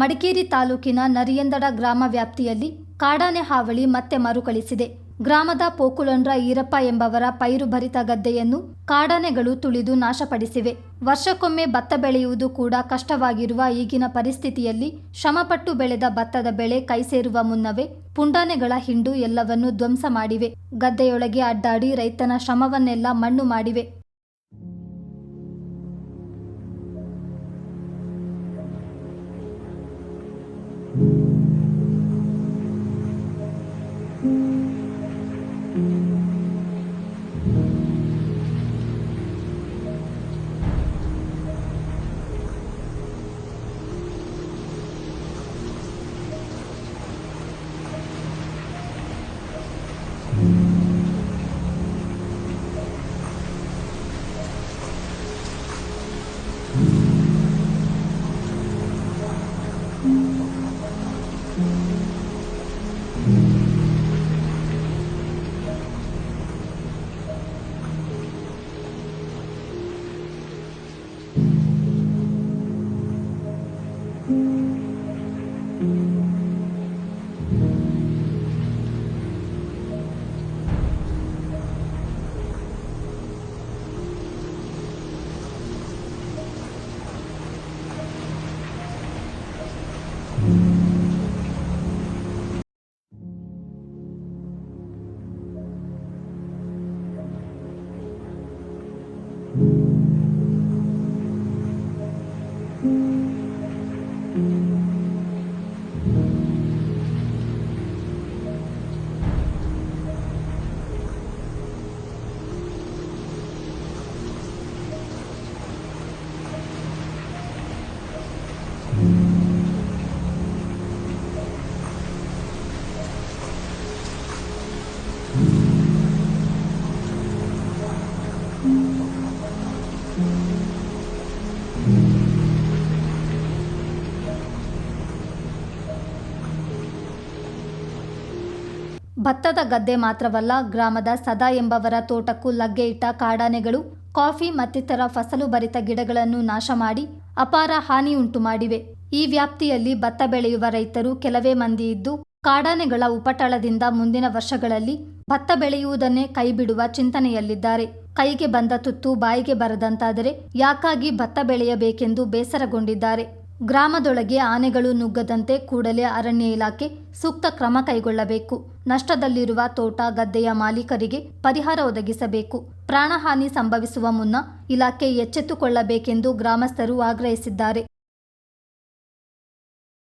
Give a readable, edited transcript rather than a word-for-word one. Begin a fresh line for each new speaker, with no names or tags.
ಮಡಿಕೇರಿ ತಾಲೂಕಿನ ನರಿಯಂದಡ ಗ್ರಾಮ ವ್ಯಾಪ್ತಿಯಲ್ಲಿ ಕಾಡಾನೆ ಹಾವಳಿ ಮತ್ತೆ ಮರುಕಳಿಸಿದೆ. ಗ್ರಾಮದ ಪೋಕುಲಂಡ್ರ ಈರಪ್ಪ ಎಂಬವರ ಪೈರು ಭರಿತ ಗದ್ದೆಯನ್ನು ಕಾಡಾನೆಗಳು ತುಳಿದು ನಾಶಪಡಿಸಿವೆ. ವರ್ಷಕ್ಕೊಮ್ಮೆ ಭತ್ತ ಬೆಳೆಯುವುದು ಕೂಡ ಕಷ್ಟವಾಗಿರುವ ಈಗಿನ ಪರಿಸ್ಥಿತಿಯಲ್ಲಿ ಶ್ರಮಪಟ್ಟು ಬೆಳೆದ ಭತ್ತದ ಬೆಳೆ ಕೈಸೇರುವ ಮುನ್ನವೇ ಪುಂಡಾನೆಗಳ ಹಿಂಡು ಎಲ್ಲವನ್ನೂ ಧ್ವಂಸ ಮಾಡಿವೆ. ಗದ್ದೆಯೊಳಗೆ ಅಡ್ಡಾಡಿ ರೈತನ ಶ್ರಮವನ್ನೆಲ್ಲ ಮಣ್ಣು ಮಾಡಿವೆ. ಭತ್ತದ ಗದ್ದೆ ಮಾತ್ರವಲ್ಲ, ಗ್ರಾಮದ ಸದಾ ಎಂಬವರ ತೋಟಕ್ಕೂ ಲಗ್ಗೆ ಇಟ್ಟ ಕಾಡಾನೆಗಳು ಕಾಫಿ ಮತ್ತಿತರ ಫಸಲು ಭರಿತ ಗಿಡಗಳನ್ನು ನಾಶ ಮಾಡಿ ಅಪಾರ ಹಾನಿ ಉಂಟು ಮಾಡಿವೆ. ಈ ವ್ಯಾಪ್ತಿಯಲ್ಲಿ ಭತ್ತ ಬೆಳೆಯುವ ರೈತರು ಕೆಲವೇ ಮಂದಿ ಇದ್ದು, ಕಾಡಾನೆಗಳ ಉಪಟಳದಿಂದ ಮುಂದಿನ ವರ್ಷಗಳಲ್ಲಿ ಭತ್ತ ಬೆಳೆಯುವುದನ್ನೇ ಕೈಬಿಡುವ ಚಿಂತನೆಯಲ್ಲಿದ್ದಾರೆ. ಕೈಗೆ ಬಂದ ತುತ್ತು ಬಾಯಿಗೆ ಬರದಂತಾದರೆ ಯಾಕಾಗಿ ಭತ್ತ ಬೆಳೆಯಬೇಕೆಂದು ಬೇಸರಗೊಂಡಿದ್ದಾರೆ. ಗ್ರಾಮದೊಳಗೆ ಆನೆಗಳು ನುಗ್ಗದಂತೆ ಕೂಡಲೇ ಅರಣ್ಯ ಇಲಾಖೆ ಸೂಕ್ತ ಕ್ರಮ ಕೈಗೊಳ್ಳಬೇಕು. ನಷ್ಟದಲ್ಲಿರುವ ತೋಟ ಗದ್ದೆಯ ಮಾಲೀಕರಿಗೆ ಪರಿಹಾರ ಒದಗಿಸಬೇಕು. ಪ್ರಾಣಹಾನಿ ಸಂಭವಿಸುವ ಮುನ್ನ ಇಲಾಖೆ ಎಚ್ಚೆತ್ತುಕೊಳ್ಳಬೇಕೆಂದು ಗ್ರಾಮಸ್ಥರು ಆಗ್ರಹಿಸಿದ್ದಾರೆ.